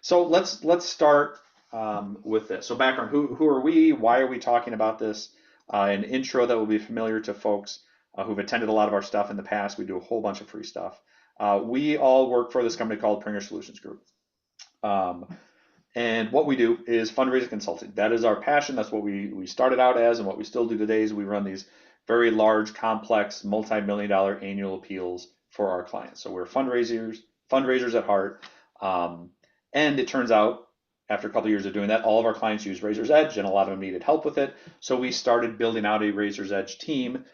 So let's start with this. So background: who are we? Why are we talking about this? An intro that will be familiar to folks who've attended a lot of our stuff in the past. We do a whole bunch of free stuff. We all work for this company called Prenger Solutions Group. Um, and what we do is fundraising consulting. That is our passion. That's what we started out as, and what we still do today is we run these very large, complex, multi-million dollar annual appeals for our clients. So we're fundraisers at heart. Um, and it turns out, after a couple of years of doing that, all of our clients use Razor's Edge, and a lot of them needed help with it. So we started building out a Razor's Edge team,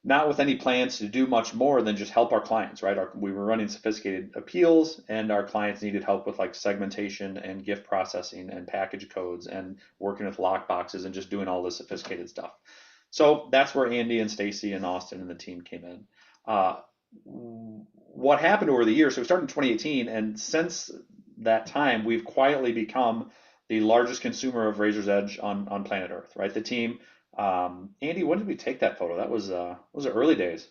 not with any plans to do much more than just help our clients, right? We were running sophisticated appeals, and our clients needed help with like segmentation and gift processing and package codes and working with lock boxes and just doing all this sophisticated stuff. So that's where Andy and Stacy and Austen and the team came in. What happened over the years? So we started in 2018, and since that time, we've quietly become the largest consumer of Razor's Edge on planet Earth, right? The team. Andy, when did we take that photo? That was the early days.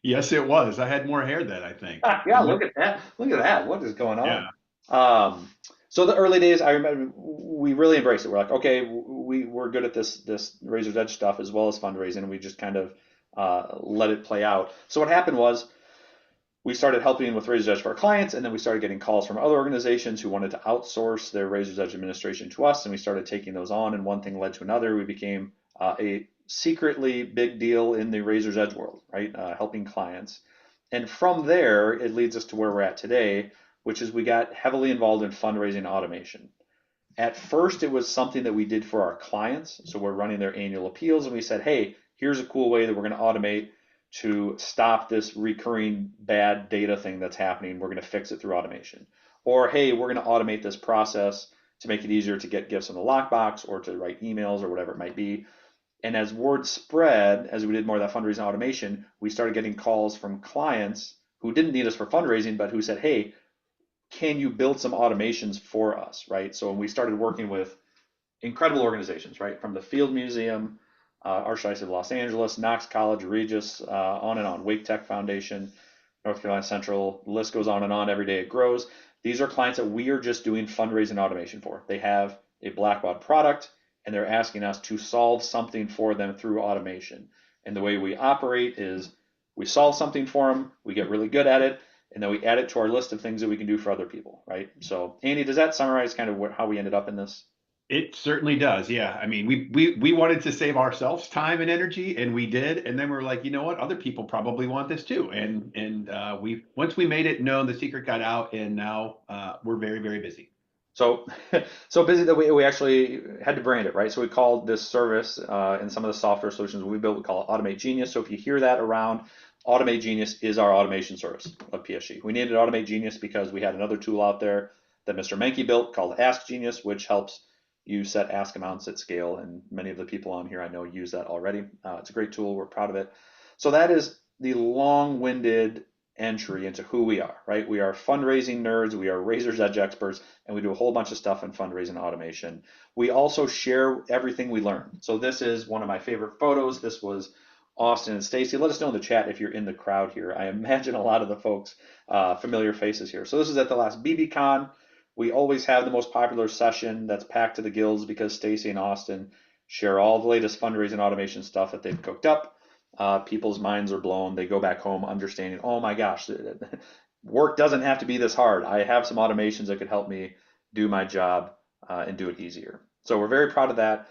Yes, it was. I had more hair then, I think. Yeah, look at that. Look at that. What is going on? Yeah. Um, so the early days, I remember we really embraced it. We're like, okay, we're good at this Razor's Edge stuff as well as fundraising, and we just kind of let it play out. So what happened was we started helping with Razor's Edge for our clients, and then we started getting calls from other organizations who wanted to outsource their Razor's Edge administration to us, and we started taking those on, and one thing led to another. We became a secretly big deal in the Razor's Edge world, right? Helping clients. And from there, it leads us to where we're at today, which is we got heavily involved in fundraising automation. At first, it was something that we did for our clients. So we're running their annual appeals, and we said, hey, here's a cool way that we're going to automate to stop this recurring bad data thing that's happening. We're going to fix it through automation. Or, hey, we're going to automate this process to make it easier to get gifts in the lockbox or to write emails or whatever it might be. And as word spread, as we did more of that fundraising automation, we started getting calls from clients who didn't need us for fundraising, but who said, hey, can you build some automations for us, right? So we started working with incredible organizations, right? From the Field Museum, Archdiocese of Los Angeles, Knox College, Regis, on and on, Wake Tech Foundation, North Carolina Central, the list goes on and on. Every day it grows. These are clients that we are just doing fundraising automation for. They have a Blackbaud product, and they're asking us to solve something for them through automation. And the way we operate is we solve something for them, we get really good at it, and then we add it to our list of things that we can do for other people, right? So, Andy, does that summarize kind of how we ended up in this? It certainly does. Yeah. I mean, we wanted to save ourselves time and energy, and we did. And then we're like, you know what? Other people probably want this too. And we once we made it known, the secret got out, and now we're very, very busy. So, so busy that we actually had to brand it, right? So we called this service in some of the software solutions we built, we call it AutomateGenius. So if you hear that around, AutomateGenius is our automation service of PSG. We needed AutomateGenius because we had another tool out there that Mr. Menke built called AskGenius, which helps you set ask amounts at scale. And many of the people on here I know use that already. It's a great tool. We're proud of it. So that is the long-winded entry into who we are, right? We are fundraising nerds, we are Razor's Edge experts, and we do a whole bunch of stuff in fundraising automation. We also share everything we learn. So this is one of my favorite photos. This was Austen and Stacy. Let us know in the chat if you're in the crowd here. I imagine a lot of the folks, familiar faces here. So this is at the last BBCon. We always have the most popular session that's packed to the gills because Stacy and Austen share all the latest fundraising automation stuff that they've cooked up. People's minds are blown. They go back home understanding, oh my gosh, work doesn't have to be this hard. I have some automations that could help me do my job and do it easier. So we're very proud of that.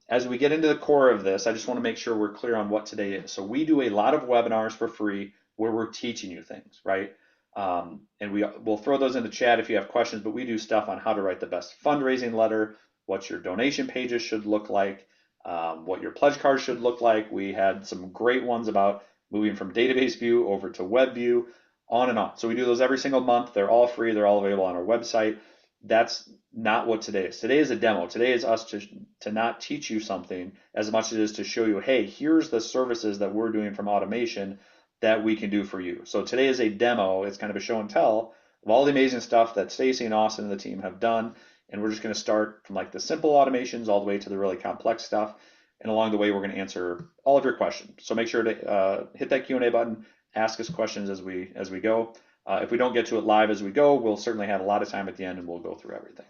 As we get into the core of this, I just want to make sure we're clear on what today is. So we do a lot of webinars for free where we're teaching you things, right? And we'll throw those in the chat if you have questions, but we do stuff on how to write the best fundraising letter, what your donation pages should look like, what your pledge card should look like. We had some great ones about moving from database view over to web view, on and on. So we do those every single month. They're all free. They're all available on our website. That's not what today is. Today is a demo. Today is us to not teach you something as much as it is to show you, hey, here's the services that we're doing from automation that we can do for you. So today is a demo. It's kind of a show and tell of all the amazing stuff that Stacy and Austin and the team have done. And we're just going to start from like the simple automations all the way to the really complex stuff. And along the way, we're going to answer all of your questions. So make sure to hit that Q&A button, ask us questions as we go. If we don't get to it live as we go, we'll certainly have a lot of time at the end and we'll go through everything.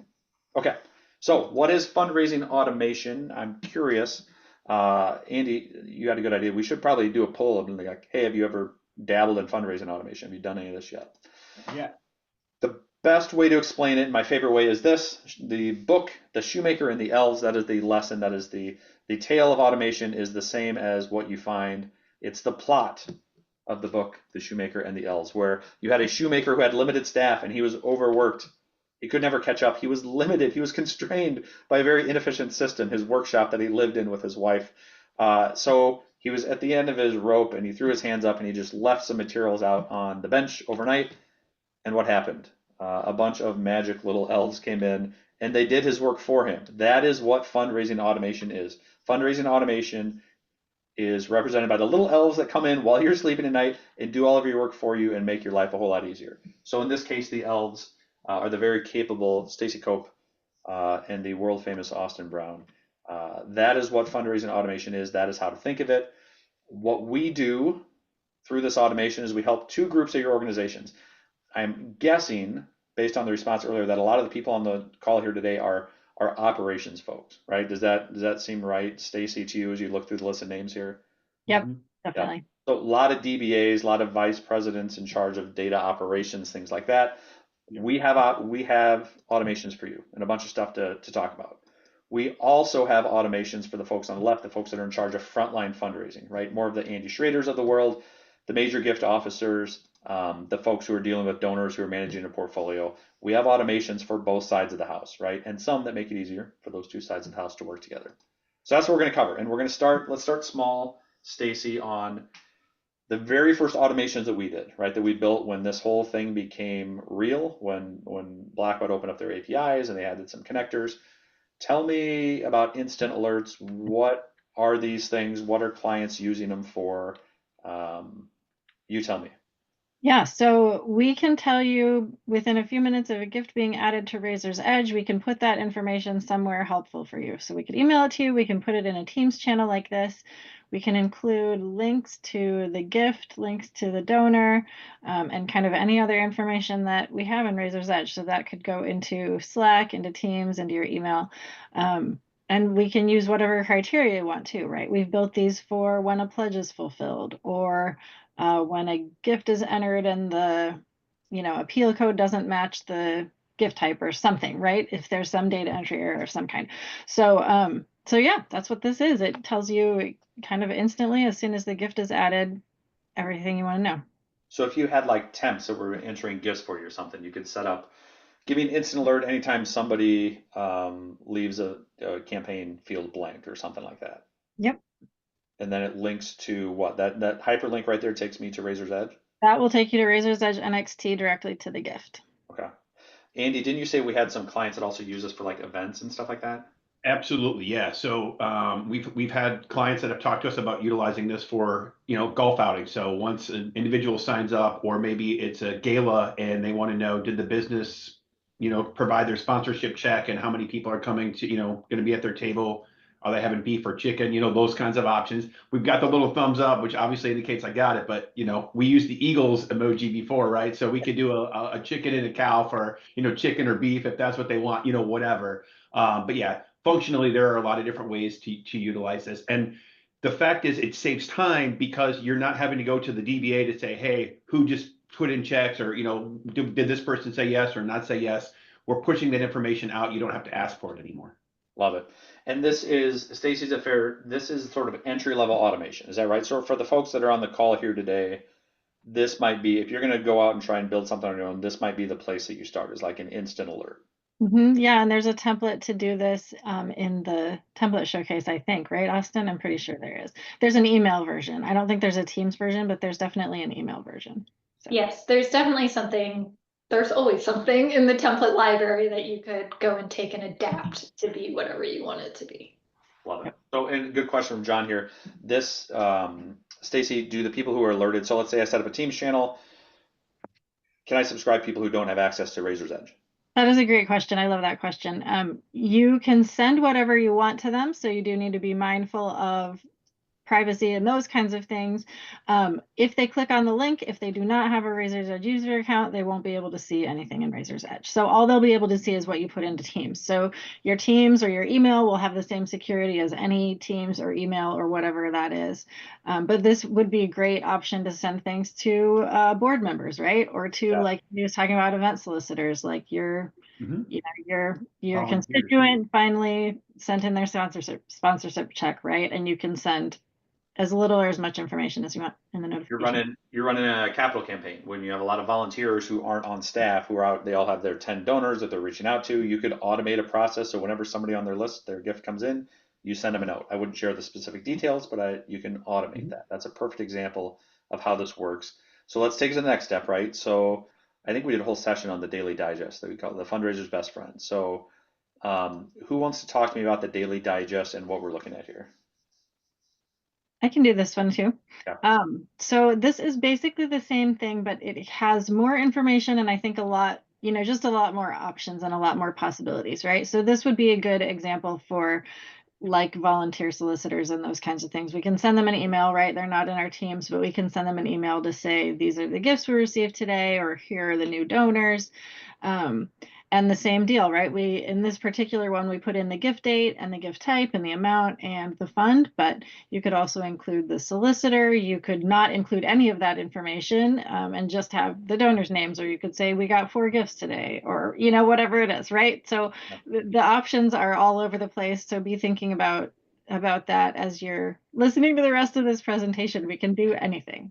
Okay, so what is fundraising automation? I'm curious. Andy, you had a good idea. We should probably do a poll of like, hey, have you ever dabbled in fundraising automation? Have you done any of this yet? Yeah. The best way to explain it, my favorite way, is this: the book, The Shoemaker and the Elves. That is the lesson. That is the tale of automation is the same as what you find. It's the plot of the book, The Shoemaker and the Elves, where you had a shoemaker who had limited staff and he was overworked. He could never catch up. He was limited. He was constrained by a very inefficient system, his workshop that he lived in with his wife. So he was at the end of his rope and he threw his hands up and he just left some materials out on the bench overnight. And what happened? A bunch of magic little elves came in and they did his work for him. That is what fundraising automation is. Fundraising automation is represented by the little elves that come in while you're sleeping at night and do all of your work for you and make your life a whole lot easier. So in this case, the elves are the very capable Stacy Cope and the world famous Austen Brown. That is what fundraising automation is. That is how to think of it. What we do through this automation is we help two groups of your organizations. I'm guessing, based on the response earlier, that a lot of the people on the call here today are operations folks, right? Does that seem right, Stacy, to you as you look through the list of names here? Yep, Mhm. Yeah. definitely. So a lot of DBAs, a lot of vice presidents in charge of data operations, things like that. Yep. We have automations for you and a bunch of stuff to talk about. We also have automations for the folks on the left, the folks that are in charge of frontline fundraising, right? More of the Andy Schroeders of the world, the major gift officers, the folks who are dealing with donors who are managing a portfolio. We have automations for both sides of the house, right? And some that make it easier for those two sides of the house to work together. So that's what we're going to cover. And we're going to start, let's start small, Stacy, on the very first automations that we did, right? That we built when this whole thing became real, when Blackbaud opened up their APIs and they added some connectors. Tell me about instant alerts. What are these things? What are clients using them for? You tell me. Yeah, so we can tell you within a few minutes of a gift being added to Razor's Edge, we can put that information somewhere helpful for you. So we could email it to you, we can put it in a Teams channel like this. We can include links to the gift, links to the donor, and kind of any other information that we have in Razor's Edge. So that could go into Slack, into Teams, into your email. And we can use whatever criteria you want to, right? We've built these for when a pledge is fulfilled or when a gift is entered and the appeal code doesn't match the gift type or something, right? If there's some data entry error of some kind. So yeah, that's what this is. It tells you kind of instantly as soon as the gift is added, everything you want to know. So if you had like temps that were entering gifts for you or something, you could set up, give me an instant alert anytime somebody leaves a campaign field blank or something like that. Yep. And then it links to what? That hyperlink right there takes me to Razor's Edge. That will take you to Razor's Edge NXT directly to the gift. Okay. Andy, didn't you say we had some clients that also use this for like events and stuff like that? Absolutely, yeah. So we've had clients that have talked to us about utilizing this for golf outing. So once an individual signs up, or maybe it's a gala and they want to know, did the business provide their sponsorship check and how many people are coming to going to be at their table? Are they having beef or chicken? Those kinds of options. We've got the little thumbs up, which obviously indicates I got it. But we used the Eagles emoji before, right? So we could do a chicken and a cow for chicken or beef if that's what they want, whatever. But yeah, functionally, there are a lot of different ways to utilize this. And the fact is, it saves time because you're not having to go to the DBA to say, hey, who just put in checks, or did this person say yes or not say yes? We're pushing that information out. You don't have to ask for it anymore. Love it. And this is, Stacy's affair, this is sort of entry level automation. Is that right? So for the folks that are on the call here today, this might be, if you're going to go out and try and build something on your own, this might be the place that you start, is like an instant alert. Yeah, and there's a template to do this in the template showcase, I think, right, Austin? I'm pretty sure there is. There's an email version. I don't think there's a Teams version, but there's definitely an email version. So. Yes, there's definitely something. There's always something in the template library that you could go and take and adapt to be whatever you want it to be. Love it. So, and good question from John here. This, Stacy, do the people who are alerted, so let's say I set up a Teams channel, can I subscribe people who don't have access to Razor's Edge? That is a great question. I love that question. You can send whatever you want to them, so you do need to be mindful of privacy and those kinds of things. If they click on the link, if they do not have a Razor's Edge user account, they won't be able to see anything in Razor's Edge. So all they'll be able to see is what you put into Teams. So your Teams or your email will have the same security as any Teams or email or whatever that is. But this would be a great option to send things to board members, right? Or to, like you was talking about, event solicitors, like your constituent finally sent in their sponsorship check, right? And you can send as little or as much information as you want in the notification. You're running a capital campaign when you have a lot of volunteers who aren't on staff, who are out, they all have their 10 donors that they're reaching out to. You could automate a process so whenever somebody on their list, their gift comes in, you send them a note. I wouldn't share the specific details, but you can automate that. That's a perfect example of how this works. So let's take it to the next step, right? So I think we did a whole session on the daily digest that we call the fundraiser's best friend. So who wants to talk to me about the daily digest and what we're looking at here? I can do this one too. Yeah. So this is basically the same thing, but it has more information and I think a lot, just a lot more options and a lot more possibilities, right? So this would be a good example for like volunteer solicitors and those kinds of things. We can send them an email, right? They're not in our teams, but we can send them an email to say, these are the gifts we received today, or here are the new donors. And the same deal, right? In this particular one, we put in the gift date and the gift type and the amount and the fund, but you could also include the solicitor. You could not include any of that information and just have the donors' names, or you could say, we got 4 gifts today, or, whatever it is, right? So the options are all over the place. So be thinking about that as you're listening to the rest of this presentation. We can do anything.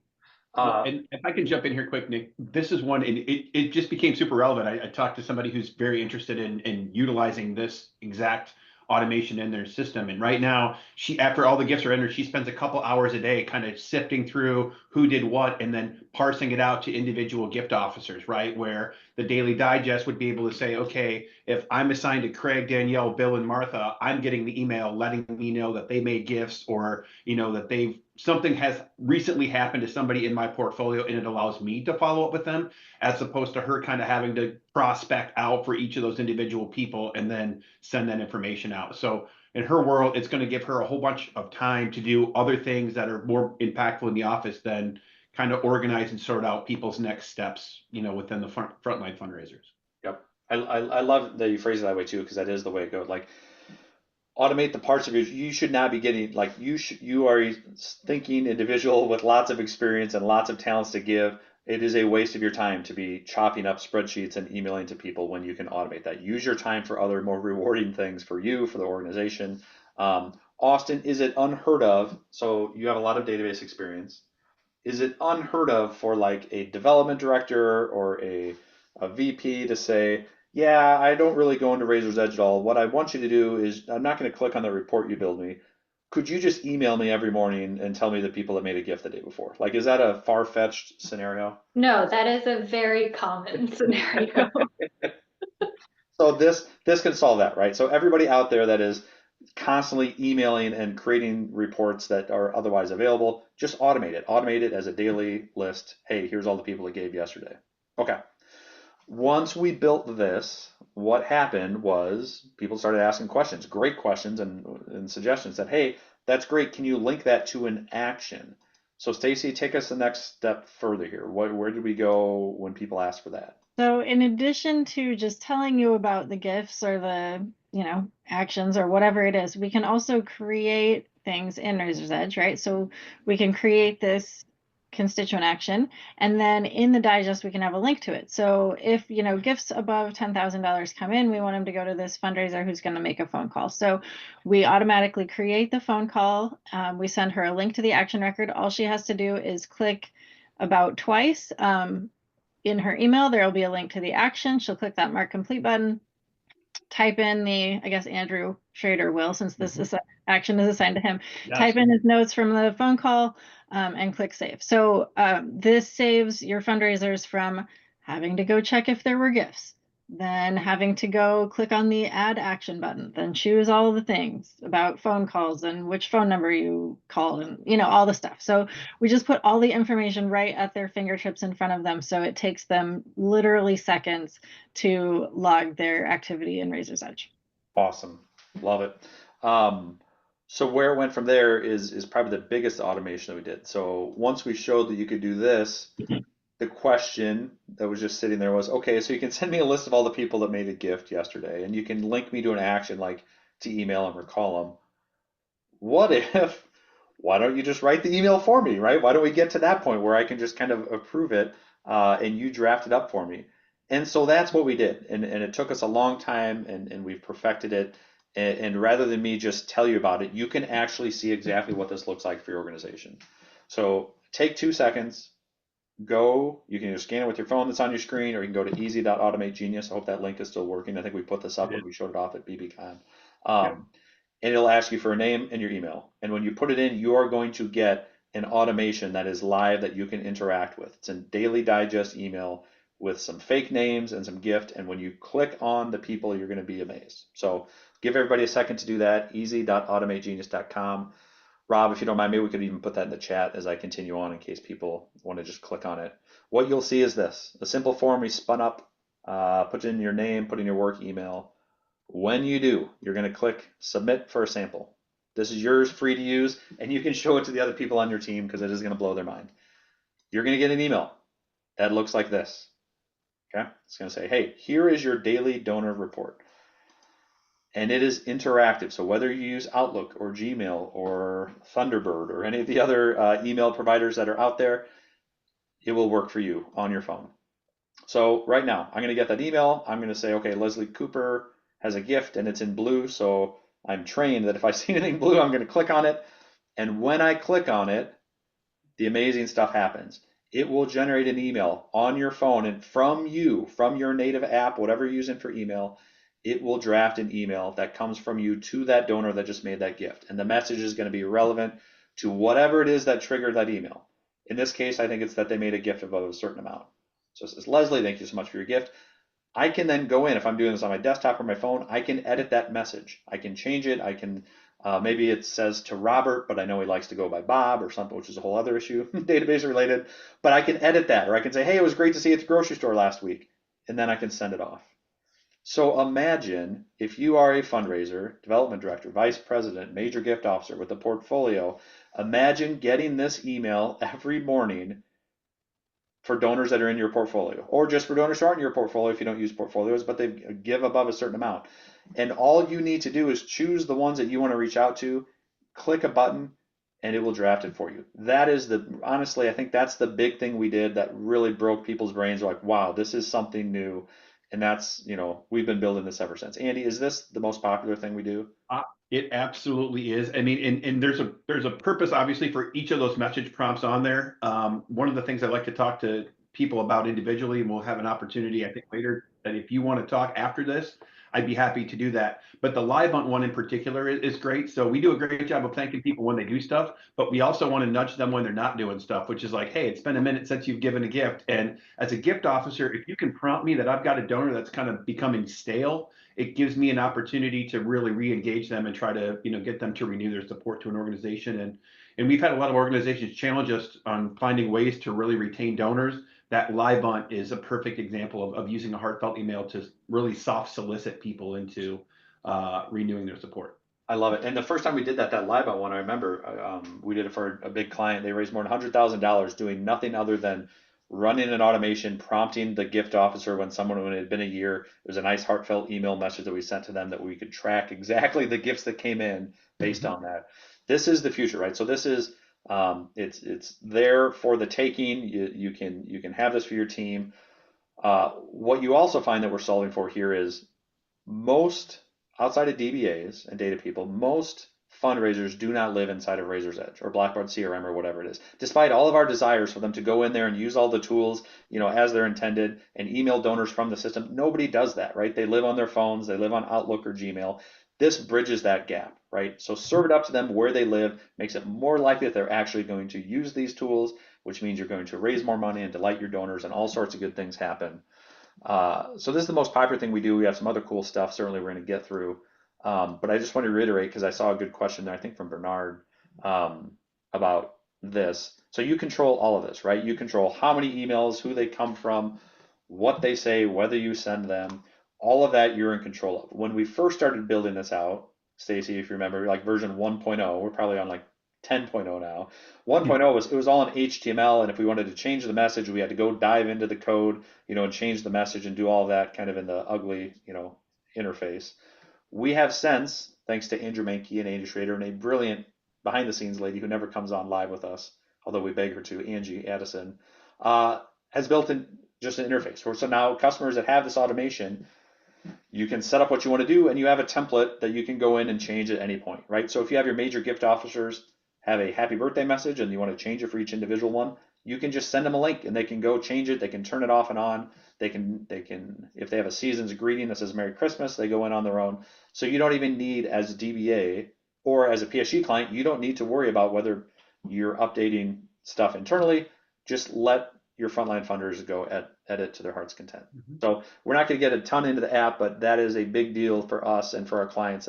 And if I can jump in here quick, Nick, this is one, and it just became super relevant. I talked to somebody who's very interested in utilizing this exact automation in their system. And right now, after all the gifts are entered, she spends a couple hours a day kind of sifting through who did what and then parsing it out to individual gift officers, right? Where the daily digest would be able to say, okay, if I'm assigned to Craig, Danielle, Bill, and Martha, I'm getting the email letting me know that they made gifts, or that something has recently happened to somebody in my portfolio, and it allows me to follow up with them, as opposed to her kind of having to prospect out for each of those individual people and then send that information out. So in her world, it's going to give her a whole bunch of time to do other things that are more impactful in the office than kind of organize and sort out people's next steps, within the frontline fundraisers. Yep. I love that you phrase it that way too, because that is the way it goes. Like, automate the parts of you should not be getting, like, you are a thinking individual with lots of experience and lots of talents to give. It is a waste of your time to be chopping up spreadsheets and emailing to people when you can automate that. Use your time for other more rewarding things for you, for the organization. Austen, is it unheard of? So you have a lot of database experience. Is it unheard of for like a development director or a VP to say, yeah, I don't really go into Razor's Edge at all. What I want you to do is, I'm not going to click on the report you build me. Could you just email me every morning and tell me the people that made a gift the day before? Like, is that a far-fetched scenario? No, that is a very common scenario. So this can solve that, right? So everybody out there that is constantly emailing and creating reports that are otherwise available, just automate it. Automate it as a daily list. Hey, here's all the people that gave yesterday. Okay. Once we built this, what happened was people started asking questions, great questions and suggestions that, hey, that's great. Can you link that to an action? So Stacy, take us the next step further here. Where did we go when people asked for that? So in addition to just telling you about the gifts or the, actions or whatever it is, we can also create things in Razor's Edge, right? So we can create this constituent action, and then in the digest, we can have a link to it. So if, gifts above $10,000 come in, we want them to go to this fundraiser who's going to make a phone call. So we automatically create the phone call. We send her a link to the action record. All she has to do is click about twice. In her email, there will be a link to the action. She'll click that mark complete button, type in I guess Andrew Schroeder will, since this action is assigned to him, yes. Type in his notes from the phone call and click save. So this saves your fundraisers from having to go check if there were gifts, then having to go click on the add action button, then choose all the things about phone calls and which phone number you called and all the stuff. So we just put all the information right at their fingertips in front of them. So it takes them literally seconds to log their activity in Razor's Edge. Awesome. Love it. So where it went from there is probably the biggest automation that we did. So once we showed that you could do this, the question that was just sitting there was, okay, so you can send me a list of all the people that made a gift yesterday, and you can link me to an action like to email them or call them. What if, why don't you just write the email for me, right? Why don't we get to that point where I can just kind of approve it and you draft it up for me? And so that's what we did. And it took us a long time and we've perfected it. And rather than me just tell you about it, you can actually see exactly what this looks like for your organization. So take 2 seconds, go, you can either scan it with your phone that's on your screen, or you can go to easy.automategenius. I hope that link is still working. I think we put this up when we showed it off at BBCon. Yep. And it'll ask you for a name and your email. And when you put it in, you are going to get an automation that is live that you can interact with. It's a daily digest email with some fake names and some gift. And when you click on the people, you're going to be amazed. So give everybody a second to do that. easy.automategenius.com. Rob, if you don't mind, maybe we could even put that in the chat as I continue on in case people want to just click on it. What you'll see is this, a simple form we spun up, put in your name, put in your work email. When you do, you're going to click submit for a sample. This is yours, free to use, and you can show it to the other people on your team because it is going to blow their mind. You're going to get an email that looks like this. Okay, it's going to say, hey, here is your daily donor report. And it is interactive. So whether you use Outlook or Gmail or Thunderbird or any of the other email providers that are out there, it will work for you on your phone. So right now, I'm going to get that email. I'm going to say, okay, Leslie Cooper has a gift and it's in blue. So I'm trained that if I see anything blue, I'm going to click on it. And when I click on it, the amazing stuff happens. It will generate an email on your phone, and from you, from your native app, whatever you're using for email, it will draft an email that comes from you to that donor that just made that gift. And the message is going to be relevant to whatever it is that triggered that email. In this case, I think it's that they made a gift of a certain amount. So it says, Leslie, thank you so much for your gift. I can then go in, if I'm doing this on my desktop or my phone, I can edit that message. I can change it. I can, maybe it says to Robert, but I know he likes to go by Bob or something, which is a whole other issue, database related. But I can edit that, or I can say, hey, it was great to see you at the grocery store last week. And then I can send it off. So imagine if you are a fundraiser, development director, vice president, major gift officer with a portfolio, imagine getting this email every morning for donors that are in your portfolio, or just for donors who aren't in your portfolio if you don't use portfolios, but they give above a certain amount. And all you need to do is choose the ones that you want to reach out to, click a button, and it will draft it for you. That is honestly, I think that's the big thing we did that really broke people's brains. They're like, wow, this is something new. And that's, we've been building this ever since. Andy, is this the most popular thing we do? It absolutely is. I mean, and there's a purpose obviously for each of those message prompts on there. One of the things I like to talk to people about individually, and we'll have an opportunity, I think, later, that if you want to talk after this, I'd be happy to do that. But the live hunt one in particular is great. So we do a great job of thanking people when they do stuff, but we also want to nudge them when they're not doing stuff, which is like, hey, it's been a minute since you've given a gift. And as a gift officer, if you can prompt me that I've got a donor that's kind of becoming stale, it gives me an opportunity to really re-engage them and try to, get them to renew their support to an organization. And we've had a lot of organizations challenge us on finding ways to really retain donors. That live hunt is a perfect example of using a heartfelt email to really soft solicit people into renewing their support. I love it. And the first time we did that live hunt one, I remember we did it for a big client. They raised more than $100,000 doing nothing other than running an automation, prompting the gift officer when it had been a year. It was a nice heartfelt email message that we sent to them that we could track exactly the gifts that came in based on that. This is the future, right? So this is it's there for the taking. You can have this for your team. What you also find that we're solving for here is most outside of DBAs and data people, most fundraisers do not live inside of Razor's Edge or Blackboard CRM or whatever it is. Despite all of our desires for them to go in there and use all the tools, as they're intended and email donors from the system, nobody does that, right? They live on their phones, they live on Outlook or Gmail. This bridges that gap, right? So serve it up to them where they live, makes it more likely that they're actually going to use these tools, which means you're going to raise more money and delight your donors, and all sorts of good things happen. So this is the most popular thing we do. We have some other cool stuff certainly we're going to get through. But I just want to reiterate because I saw a good question there, I think from Bernard, about this. So you control all of this, right? You control how many emails, who they come from, what they say, whether you send them, all of that you're in control of. When we first started building this out, Stacy, if you remember, like version 1.0. We're probably on like 10.0 now. 1.0 was, it was all in HTML, and if we wanted to change the message, we had to go dive into the code, and change the message and do all that kind of in the ugly, interface. We have since, thanks to Andrew Menke and Andy Schroeder and a brilliant behind the scenes lady who never comes on live with us, although we beg her to, Angie Addison, has built in just an interface. So now customers that have this automation, you can set up what you want to do, and you have a template that you can go in and change at any point, right? So if you have your major gift officers have a happy birthday message and you want to change it for each individual one, you can just send them a link and they can go change it. They can turn it off and on. They can, if they have a season's greeting that says Merry Christmas, they go in on their own. So you don't even need, as a DBA or as a PSG client, you don't need to worry about whether you're updating stuff internally. Just let your frontline funders go edit to their heart's content. So we're not going to get a ton into the app, but that is a big deal for us and for our clients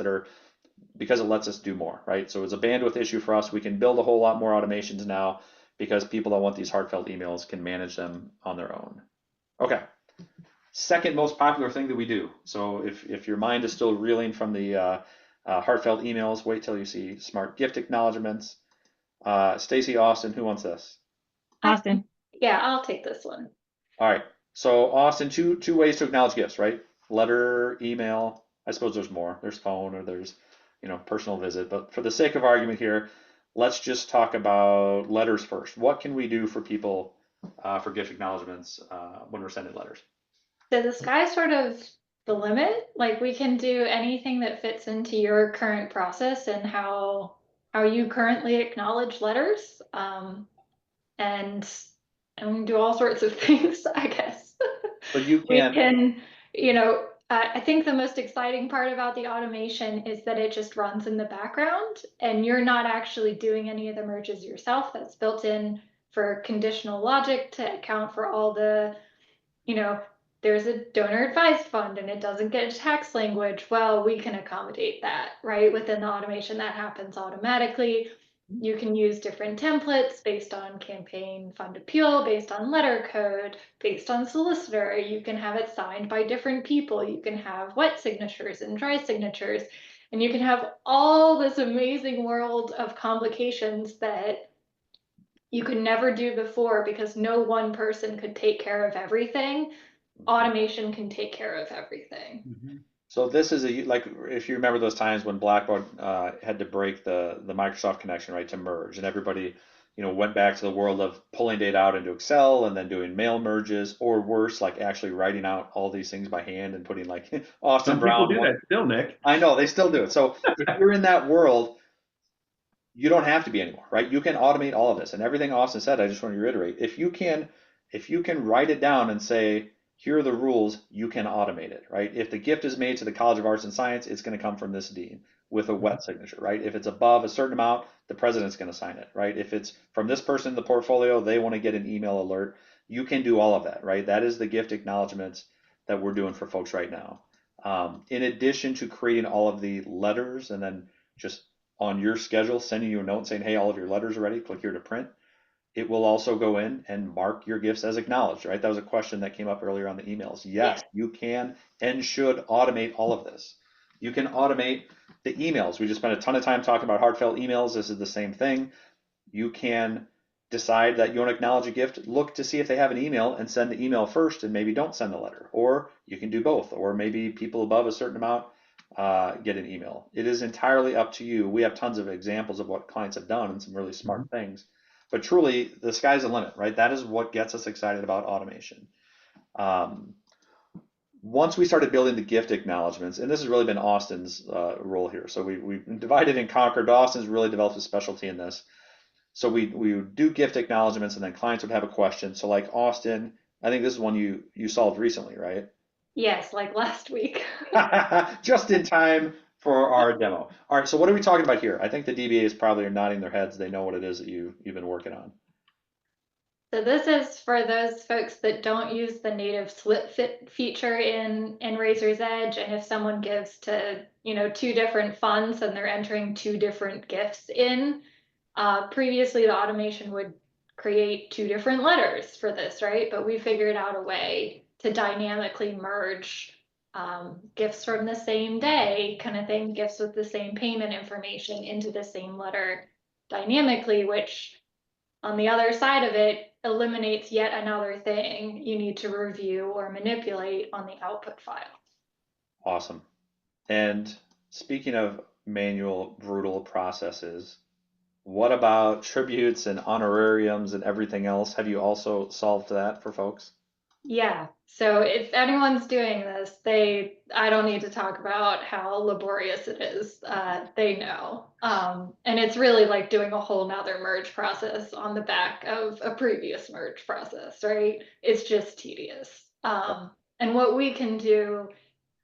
because it lets us do more, right? So it's a bandwidth issue for us. We can build a whole lot more automations now because people that want these heartfelt emails can manage them on their own. Okay. Second most popular thing that we do. So if your mind is still reeling from the heartfelt emails, wait till you see smart gift acknowledgements. Stacy, Austen, who wants this? Austen. Yeah, I'll take this one. All right. So Austen, two ways to acknowledge gifts, right? Letter, email. I suppose there's more. There's phone or there's personal visit. But for the sake of argument here, let's just talk about letters first. What can we do for people for gift acknowledgements when we're sending letters? So the sky's sort of the limit. Like we can do anything that fits into your current process and how you currently acknowledge letters. And we can do all sorts of things, I guess. But you can. We can, I think the most exciting part about the automation is that it just runs in the background and you're not actually doing any of the merges yourself. That's built in for conditional logic to account for all the, there's a donor advised fund and it doesn't get tax language. Well, we can accommodate that, right? Within the automation, that happens automatically. You can use different templates based on campaign fund appeal, based on letter code, based on solicitor. You can have it signed by different people. You can have wet signatures and dry signatures. And you can have all this amazing world of complications that you could never do before because no one person could take care of everything. Automation can take care of everything. So this is like if you remember those times when Blackboard had to break the Microsoft connection, right, to merge, and everybody went back to the world of pulling data out into Excel and then doing mail merges, or worse, like actually writing out all these things by hand and putting like Austen Brown. People do that still, Nick. I know they still do it. So if you're in that world, you don't have to be anymore, right? You can automate all of this, and everything Austen said, I just want to reiterate. If you can write it down and say, here are the rules, you can automate it, right? If the gift is made to the College of Arts and Science, it's going to come from this dean with a wet signature, right? If it's above a certain amount, the president's going to sign it, right? If it's from this person in the portfolio, they want to get an email alert. You can do all of that, right? That is the gift acknowledgements that we're doing for folks right now. In addition to creating all of the letters and then just on your schedule, sending you a note saying, hey, all of your letters are ready, click here to print. It will also go in and mark your gifts as acknowledged, right? That was a question that came up earlier on the emails. Yes, you can and should automate all of this. You can automate the emails. We just spent a ton of time talking about heartfelt emails. This is the same thing. You can decide that you want to acknowledge a gift, look to see if they have an email and send the email first and maybe don't send the letter. Or you can do both. Or maybe people above a certain amount get an email. It is entirely up to you. We have tons of examples of what clients have done and some really smart things. But truly, the sky's the limit, right? That is what gets us excited about automation. Once we started building the gift acknowledgements, and this has really been Austen's role here. So we divided and conquered, but Austen's really developed a specialty in this. So we would do gift acknowledgements, and then clients would have a question. So like Austen, I think this is one you solved recently, right? Yes, like last week. Just in time for our demo. All right, so what are we talking about here? I think the DBAs probably are nodding their heads. They know what it is that you've been working on. So this is for those folks that don't use the native split fit feature in Razor's Edge. And if someone gives to, two different funds and they're entering two different gifts in, previously the automation would create two different letters for this, right? But we figured out a way to dynamically merge gifts from the same day kind of thing, gifts with the same payment information into the same letter dynamically, which on the other side of it eliminates yet another thing you need to review or manipulate on the output file. Awesome. And speaking of manual, brutal processes, what about tributes and honorariums and everything else? Have you also solved that for folks? Yeah, so if anyone's doing this, I don't need to talk about how laborious it is. They know. And it's really like doing a whole nother merge process on the back of a previous merge process, right? It's just tedious. And what we can do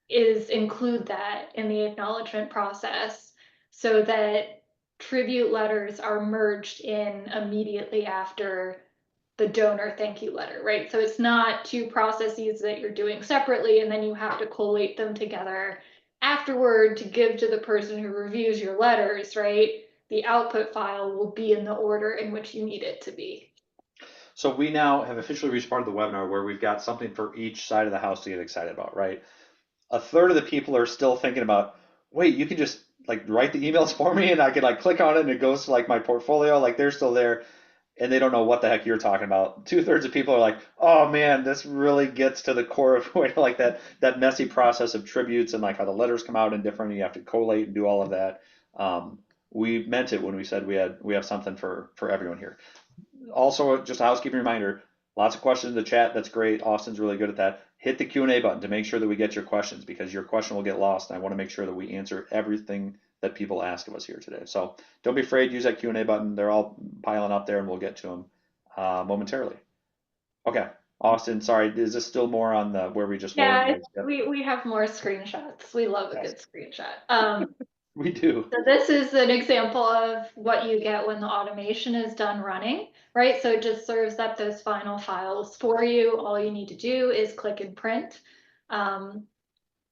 is include that in the acknowledgement process so that tribute letters are merged in immediately after the donor thank you letter, right? So it's not two processes that you're doing separately and then you have to collate them together afterward to give to the person who reviews your letters, right? The output file will be in the order in which you need it to be. So we now have officially reached part of the webinar where we've got something for each side of the house to get excited about, right? A third of the people are still thinking about, wait, you can just like write the emails for me and I can like click on it and it goes to like my portfolio. Like they're still there and they don't know what the heck you're talking about. Two-thirds of people are like, oh man, this really gets to the core of like that messy process of tributes and like how the letters come out and different. You have to collate and do all of that. We meant it when we said we have something for everyone here. Also, just a housekeeping reminder, lots of questions in the chat. That's great. Austin's really good at that. Hit the Q&A button to make sure that we get your questions because your question will get lost. And I want to make sure that we answer everything that people ask of us here today. So don't be afraid. Use that Q&A button. They're all piling up there and we'll get to them momentarily. Okay. Austin, sorry, is this still more on the where we just Yeah, loaded? we have more screenshots. We love a good screenshot. We do. So this is an example of what you get when the automation is done running, right? So it just serves up those final files for you. All you need to do is click and print. And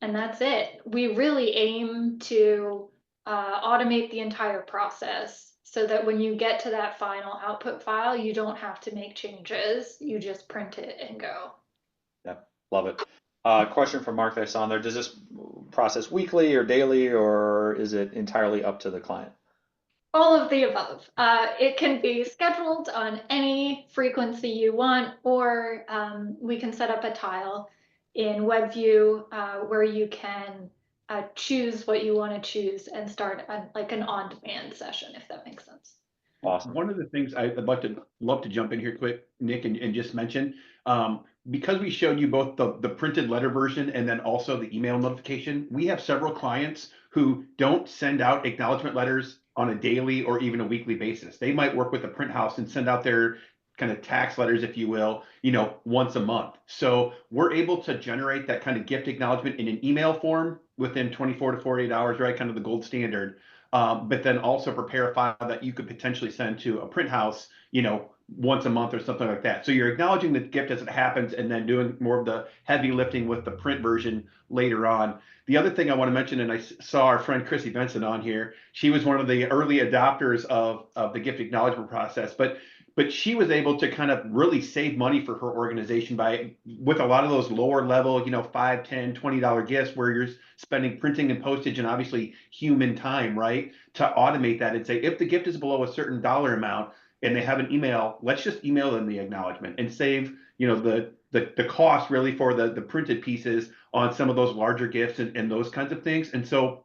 that's it. We really aim to automate the entire process so that when you get to that final output file, you don't have to make changes. You just print it and go. Yeah, love it. Question from Mark that I saw on there. Does this process weekly or daily, or is it entirely up to the client? All of the above. It can be scheduled on any frequency you want, or we can set up a tile in WebView where you can choose what you want to choose and start like an on-demand session, if that makes sense. Awesome. One of the things I'd love to jump in here quick, Nick, and just mention, because we showed you both the printed letter version and then also the email notification, we have several clients who don't send out acknowledgement letters on a daily or even a weekly basis. They might work with a print house and send out their kind of tax letters, if you will, once a month. So we're able to generate that kind of gift acknowledgement in an email form within 24 to 48 hours, right? Kind of the gold standard. But then also prepare a file that you could potentially send to a print house, once a month or something like that. So you're acknowledging the gift as it happens and then doing more of the heavy lifting with the print version later on. The other thing I want to mention, and I saw our friend Chrissy Benson on here, she was one of the early adopters of the gift acknowledgement process, but she was able to kind of really save money for her organization with a lot of those lower level, $5, $10, $20 gifts where you're spending printing and postage and obviously human time, right? To automate that and say, if the gift is below a certain dollar amount and they have an email, let's just email them the acknowledgement and save, the cost really for the printed pieces on some of those larger gifts and those kinds of things. And so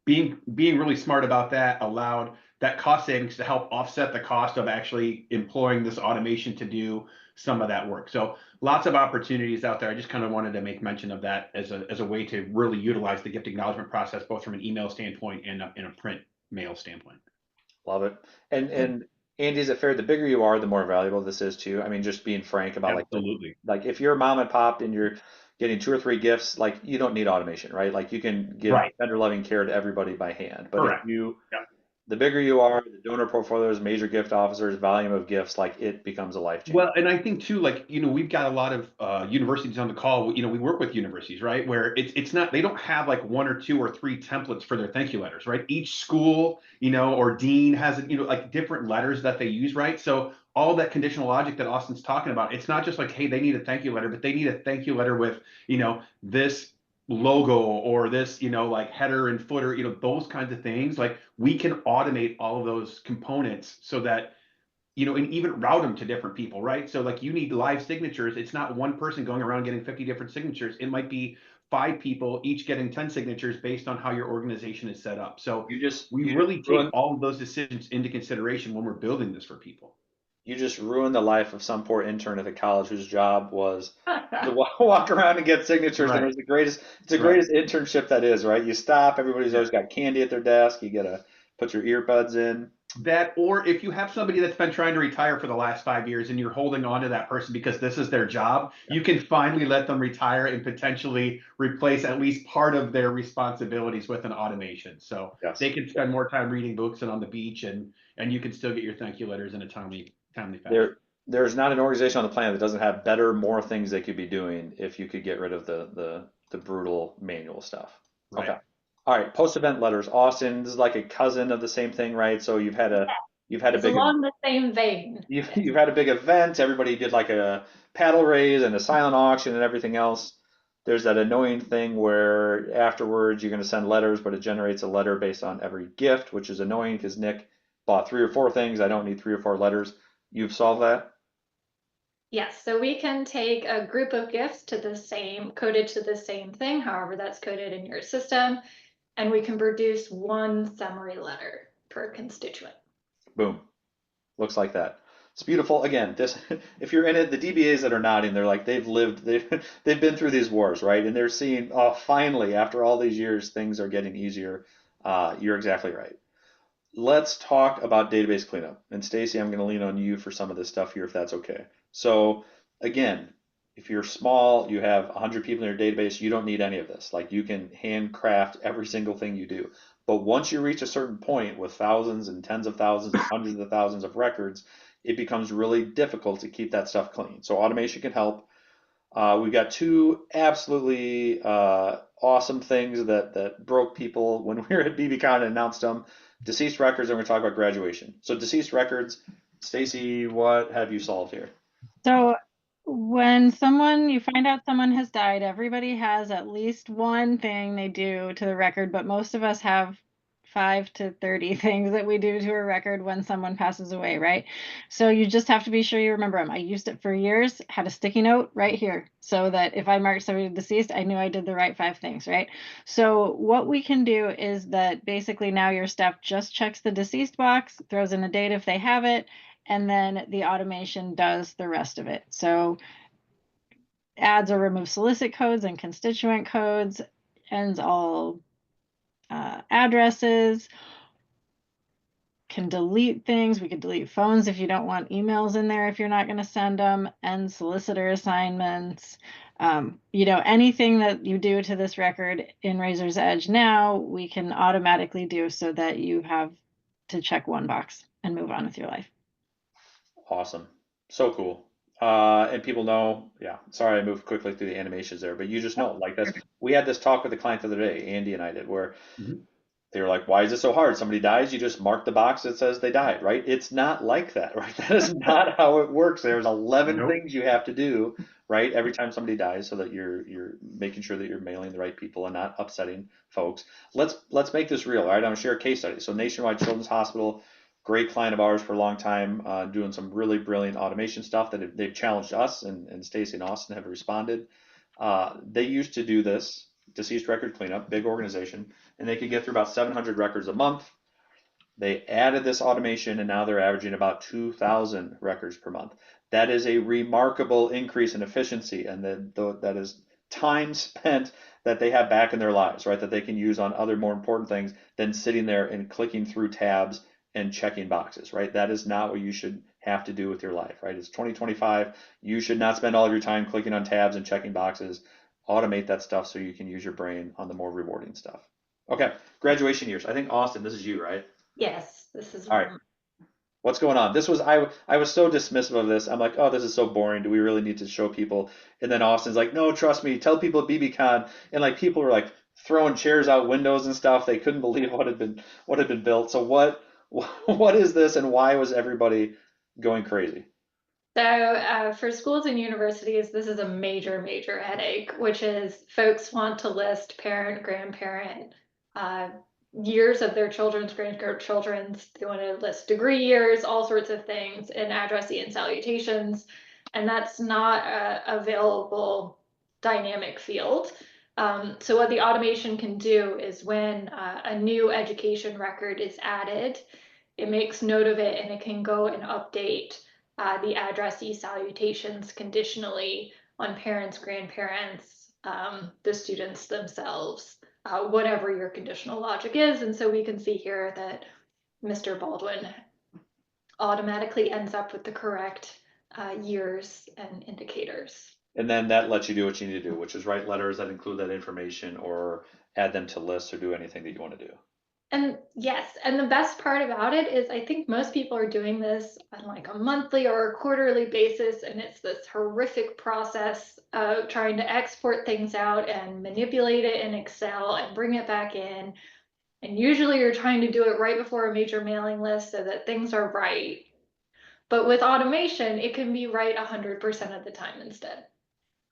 being really smart about that allowed that cost savings to help offset the cost of actually employing this automation to do some of that work. So lots of opportunities out there. I just kind of wanted to make mention of that as a way to really utilize the gift acknowledgement process, both from an email standpoint and in a print mail standpoint. Love it. And Andy, is it fair? The bigger you are, the more valuable this is too. I mean, just being frank about Absolutely. like if you're a mom and pop and you're getting 2 or 3 gifts, like you don't need automation, right? Like you can give tender loving care to everybody by hand. But Correct. The bigger you are, the donor portfolios, major gift officers, volume of gifts, like it becomes a life changer. Well, and I think too, like, we've got a lot of universities on the call. We work with universities, right? Where it's not, they don't have like 1 or 2 or 3 templates for their thank you letters, right? Each school, or dean has, like different letters that they use, right? So all that conditional logic that Austin's talking about, it's not just like, hey, they need a thank you letter, but they need a thank you letter with, this logo or this, like header and footer, those kinds of things. Like we can automate all of those components so that, and even route them to different people, right? So like you need live signatures. It's not one person going around getting 50 different signatures. It might be 5 people each getting 10 signatures based on how your organization is set up. So we you just really take ruined all of those decisions into consideration when we're building this for people. you just ruined the life of some poor intern at the college whose job was to walk around and get signatures. And it Right, was the greatest, it's the right. greatest internship that is, right? You stop, everybody's always got candy at their desk. You gotta put your earbuds in. That, or if you have somebody that's been trying to retire for the last 5 years and you're holding on to that person because this is their job, you can finally let them retire and potentially replace at least part of their responsibilities with an automation. So Yes. they can spend more time reading books and on the beach, and you can still get your thank you letters in a timely fashion. There's not an organization on the planet that doesn't have better, more things they could be doing if you could get rid of the brutal manual stuff. Right. Okay. All right. Post-event letters. Austen, this is like a cousin of the same thing, right? So you've had a It's big along the same vein. you've had a big event. Everybody did like a paddle raise and a silent auction and everything else. There's that annoying thing where afterwards you're going to send letters, but it generates a letter based on every gift, which is annoying because Nick bought 3 or 4 things. I don't need 3 or 4 letters. You've solved that? Yes, so we can take a group of gifts coded to the same thing, however that's coded in your system, and we can produce one summary letter per constituent. Boom. Looks like that. It's beautiful. Again, this if you're in it, the DBAs that are nodding, they're like they've been through these wars, right? And they're seeing, oh, finally, after all these years, things are getting easier. You're exactly right. Let's talk about database cleanup. And Stacy, I'm going to lean on you for some of this stuff here, if that's okay. So again, if you're small, you have 100 people in your database, you don't need any of this. Like you can handcraft every single thing you do. But once you reach a certain point with thousands and tens of thousands and hundreds of thousands of records, it becomes really difficult to keep that stuff clean. So automation can help. We've got 2 absolutely awesome things that broke people when we were at BBCon and announced them. Deceased records, and we're going to talk about graduation. So deceased records, Stacy, what have you solved here? So when you find out someone has died, everybody has at least one thing they do to the record, but most of us have 5 to 30 things that we do to a record when someone passes away, right? So you just have to be sure you remember them. I used it for years, had a sticky note right here, so that if I marked somebody deceased, I knew I did the right 5 things, right? So what we can do is that basically now your staff just checks the deceased box, throws in a date if they have it, and then the automation does the rest of it. So adds or removes solicit codes and constituent codes, ends all addresses, can delete things. We could delete phones if you don't want emails in there if you're not going to send them, and solicitor assignments. Anything that you do to this record in Razor's Edge now, we can automatically do so that you have to check one box and move on with your life. Awesome. So cool. And people know, yeah, sorry I moved quickly through the animations there, but you just know, like that's, we had this talk with the client the other day, Andy and I did, where Mhm. they were like, why is it so hard? Somebody dies, you just mark the box that says they died, right? It's not like that, right? That is not how it works. There's 11 Nope. things you have to do, right? Every time somebody dies, so that you're making sure that you're mailing the right people and not upsetting folks. Let's make this real, all right? I'm gonna share a case study. So Nationwide Children's Hospital, great client of ours for a long time, doing some really brilliant automation stuff that they've challenged us, and Stacy and Austen have responded. They used to do this deceased record cleanup, big organization, and they could get through about 700 records a month. They added this automation, and now they're averaging about 2,000 records per month. That is a remarkable increase in efficiency, and that is time spent that they have back in their lives, right? That they can use on other more important things than sitting there and clicking through tabs and checking boxes, right? That is not what you should have to do with your life, right? It's 2025. You should not spend all of your time clicking on tabs and checking boxes. Automate that stuff so you can use your brain on the more rewarding stuff. Okay, graduation years. I think Austen, this is you, right? Yes, this is All right. What's going on? I was so dismissive of this. I'm like, oh, this is so boring. Do we really need to show people? And then Austin's like, no, trust me. Tell people at BBCon. And like people were like throwing chairs out windows and stuff. They couldn't believe what had been built. So what what is this, and why was everybody going crazy? So for schools and universities, this is a major, major headache, which is folks want to list parent, grandparent, years of their children's, grandchildren's. They want to list degree years, all sorts of things, and addressee and salutations. And that's not a available dynamic field. So what the automation can do is when a new education record is added, it makes note of it and it can go and update the addressee salutations conditionally on parents, grandparents, the students themselves, whatever your conditional logic is. And so we can see here that Mr. Baldwin automatically ends up with the correct years and indicators. And then that lets you do what you need to do, which is write letters that include that information or add them to lists or do anything that you want to do. And yes, and the best part about it is I think most people are doing this on like a monthly or a quarterly basis, and it's this horrific process of trying to export things out and manipulate it in Excel and bring it back in. And usually you're trying to do it right before a major mailing list so that things are right. But with automation, it can be right 100% of the time instead.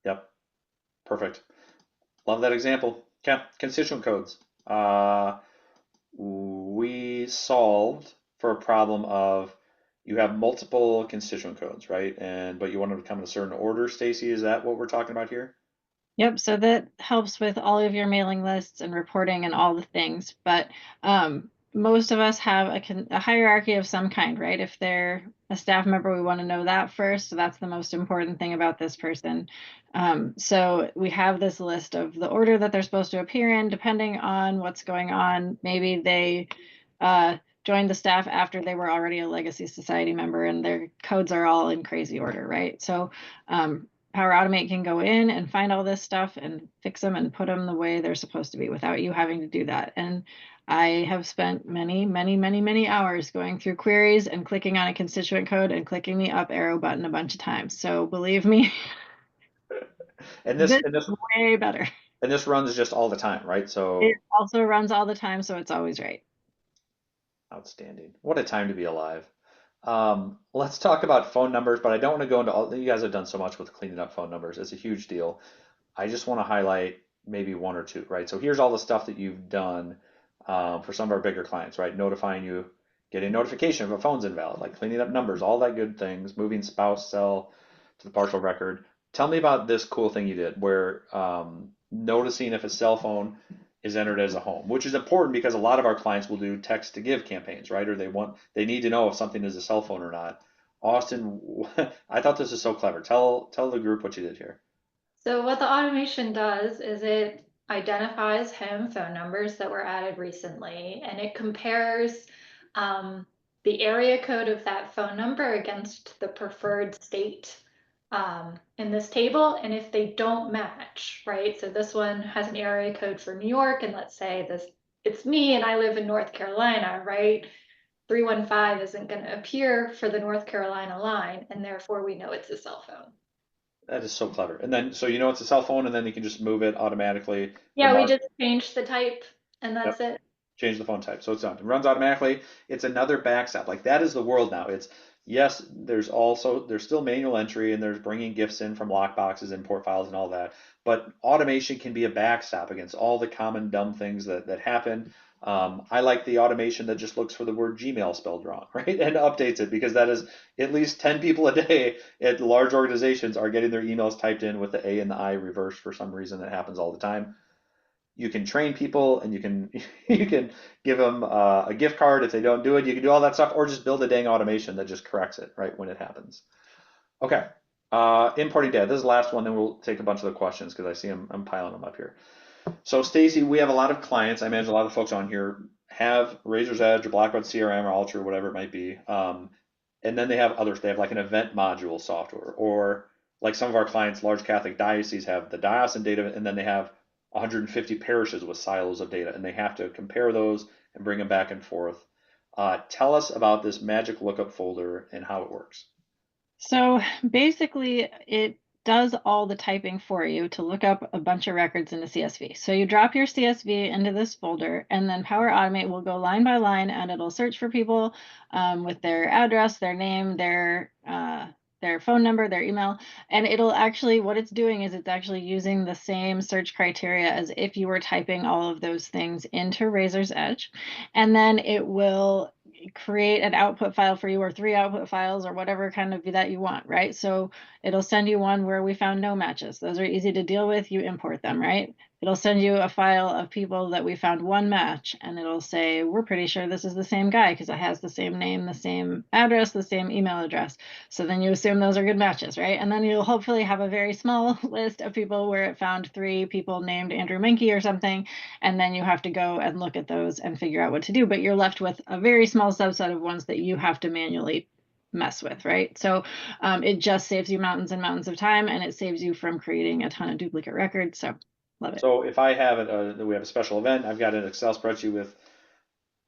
Yep. Perfect. Love that example. Okay. Constituent codes. We solved for a problem of you have multiple constituent codes, right? But you want them to come in a certain order, Stacy. Is that what we're talking about here? Yep, so that helps with all of your mailing lists and reporting and all the things. But most of us have a hierarchy of some kind, right? If they're a staff member, we want to know that first. So that's the most important thing about this person. So we have this list of the order that they're supposed to appear in, depending on what's going on. Maybe they joined the staff after they were already a Legacy Society member and their codes are all in crazy order, right? So Power Automate can go in and find all this stuff and fix them and put them the way they're supposed to be without you having to do that. And I have spent many, many, many, many hours going through queries and clicking on a constituent code and clicking the up arrow button a bunch of times. So believe me, And this this is way better. and this runs just all the time, right? So It also runs all the time, so it's always right. outstanding. What a time to be alive. Let's talk about phone numbers, but I don't want to go into all. You guys have done so much with cleaning up phone numbers. It's a huge deal. I just want to highlight maybe one or two, right? So here's all the stuff that you've done for some of our bigger clients, right? Notifying you, getting notification if a phone's invalid, like cleaning up numbers, all that good things, moving spouse cell to the partial record. Tell me about this cool thing you did where noticing if a cell phone is entered as a home, which is important because a lot of our clients will do text to give campaigns, right? Or they need to know if something is a cell phone or not. Austen, I thought this was so clever. Tell the group what you did here. So what the automation does is it identifies home phone numbers that were added recently, and it compares the area code of that phone number against the preferred state in this table. And if they don't match, right? So this one has an area code for New York, and let's say it's me and I live in North Carolina, right? 315 isn't going to appear for the North Carolina line, and therefore we know it's a cell phone. That is so clever. And then, so you know it's a cell phone, and then you can just move it automatically. Yeah, we just changed the type, and Yep. that's it. Change the phone type. So it's done. It runs automatically. It's another backstop. Like that is the world now. It's yes, there's still manual entry and there's bringing gifts in from lockboxes, import files and all that. But automation can be a backstop against all the common dumb things that happen. I like the automation that just looks for the word Gmail spelled wrong, right? And updates it because that is at least 10 people a day at large organizations are getting their emails typed in with the A and the I reversed for some reason. That happens all the time. You can train people and you can you can give them a gift card if they don't do it. You can do all that stuff or just build a dang automation that just corrects it right when it happens. Okay. Importing data. This is the last one, then we'll take a bunch of the questions because I see I'm piling them up here. So Stacy, we have a lot of clients. I imagine a lot of folks on here have Razor's Edge or Blackbaud CRM or Ultra or whatever it might be. And then they have others. They have like an event module software, or like some of our clients, large Catholic dioceses have the diocesan data, and then they have 150 parishes with silos of data, and they have to compare those and bring them back and forth. Tell us about this magic lookup folder and how it works. So basically, it does all the typing for you to look up a bunch of records in the CSV. So you drop your CSV into this folder, and then Power Automate will go line by line, and it'll search for people with their address, their name, their their phone number, their email, and it'll actually, what it's doing is it's actually using the same search criteria as if you were typing all of those things into Razor's Edge. And then it will create an output file for you, or 3 output files, or whatever kind of that you want, right? So it'll send you one where we found no matches. Those are easy to deal with. You import them, right? It'll send you a file of people that we found one match, and it'll say, we're pretty sure this is the same guy because it has the same name, the same address, the same email address. So then you assume those are good matches, right? And then you'll hopefully have a very small list of people where it found 3 people named Andrew Menke or something, and then you have to go and look at those and figure out what to do. But you're left with a very small subset of ones that you have to manually mess with, right? So it just saves you mountains and mountains of time, and it saves you from creating a ton of duplicate records. So love it. So if I have we have a special event, I've got an Excel spreadsheet with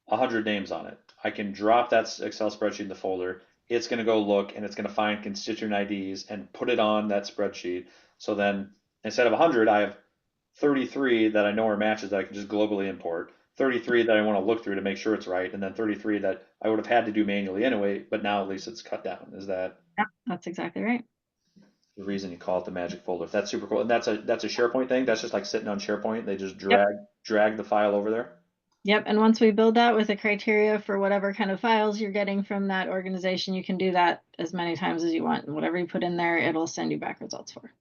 100 names on it. I can drop that Excel spreadsheet in the folder. It's going to go look and it's going to find constituent IDs and put it on that spreadsheet. So then instead of 100, I have 33 that I know are matches that I can just globally import, 33 that I want to look through to make sure it's right, and then 33 that I would have had to do manually anyway, but now at least it's cut down. Is that Yeah, that's exactly right. the reason you call it the magic folder? That's super cool. And that's a SharePoint thing. That's just like sitting on SharePoint. They just Yep. drag the file over there. Yep. And once we build that with the criteria for whatever kind of files you're getting from that organization, you can do that as many times as you want. And whatever you put in there, it'll send you back results for.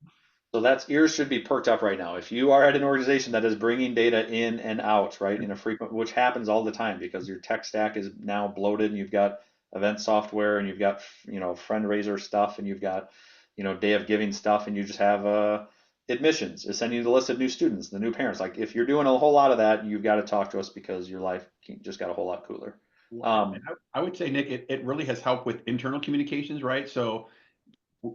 So that's ears should be perked up right now. If you are at an organization that is bringing data in and out, right, in a frequent, which happens all the time because your tech stack is now bloated and you've got event software and you've got, fundraiser stuff and you've got, day of giving stuff and you just have admissions is sending you the list of new students, the new parents. Like if you're doing a whole lot of that, you've got to talk to us because your life just got a whole lot cooler. I would say, Nick, it really has helped with internal communications, right? So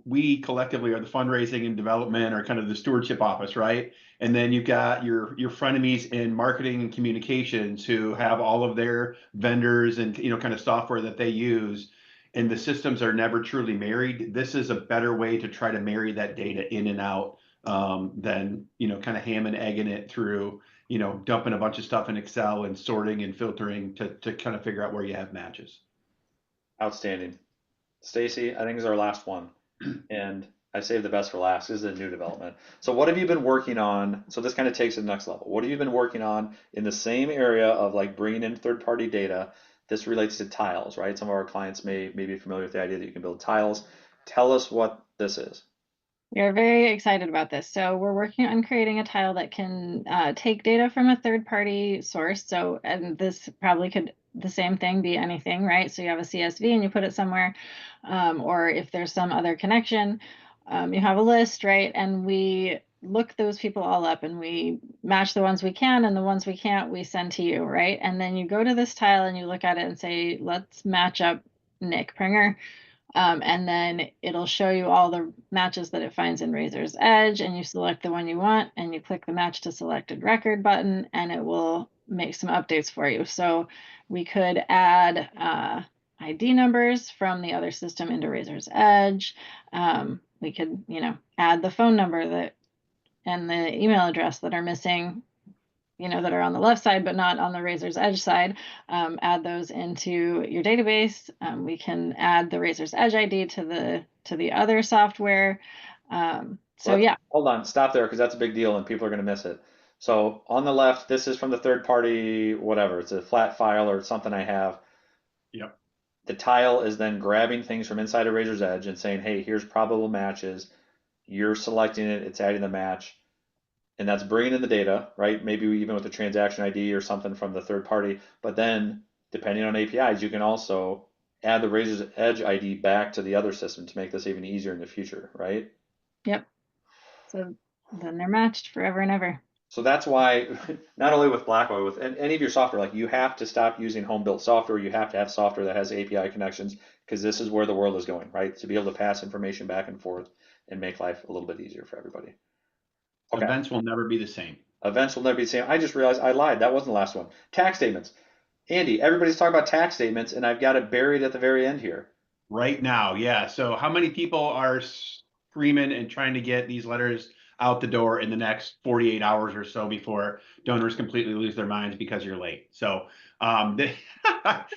we collectively are the fundraising and development, or kind of the stewardship office, right? And then you've got your frenemies in marketing and communications who have all of their vendors and kind of software that they use, and the systems are never truly married. This is a better way to try to marry that data in and out than kind of ham and egging it through dumping a bunch of stuff in Excel and sorting and filtering to kind of figure out where you have matches. Outstanding. Stacy, I think this is our last one. And I saved the best for last. This is a new development. So what have you been working on? So this kind of takes it to the next level. What have you been working on in the same area of like bringing in third-party data? This relates to tiles, right? Some of our clients may be familiar with the idea that you can build tiles. Tell us what this is. We are very excited about this. So we're working on creating a tile that can take data from a third-party source. So, and this probably could, the same thing, be anything, right? So you have a CSV and you put it somewhere, or if there's some other connection, you have a list, right? And we look those people all up and we match the ones we can, and the ones we can't, we send to you, right? And then you go to this tile and you look at it and say, let's match up Nic Prenger. And then it'll show you all the matches that it finds in Razor's Edge, and you select the one you want and you click the match to selected record button and it will make some updates for you. So we could add ID numbers from the other system into Razor's Edge. We could, add the phone number that and the email address that are missing, that are on the left side but not on the Razor's Edge side. Add those into your database. We can add the Razor's Edge ID to the other software. Yeah. Hold on, stop there because that's a big deal and people are going to miss it. So on the left, this is from the third party, whatever. It's a flat file or something I have. Yep. The tile is then grabbing things from inside of Razor's Edge and saying, hey, here's probable matches. You're selecting it. It's adding the match. And that's bringing in the data, right? Maybe even with a transaction ID or something from the third party. But then, depending on APIs, you can also add the Razor's Edge ID back to the other system to make this even easier in the future, right? Yep. So then they're matched forever and ever. So that's why, not only with Blackwell, with any of your software, like you have to stop using home-built software. You have to have software that has API connections because this is where the world is going, right? To be able to pass information back and forth and make life a little bit easier for everybody. Okay. Events will never be the same. Events will never be the same. I just realized I lied. That wasn't the last one. Tax statements. Andy, everybody's talking about tax statements, and I've got it buried at the very end here. Right now, yeah. So how many people are screaming and trying to get these letters out the door in the next 48 hours or so before donors completely lose their minds because you're late. So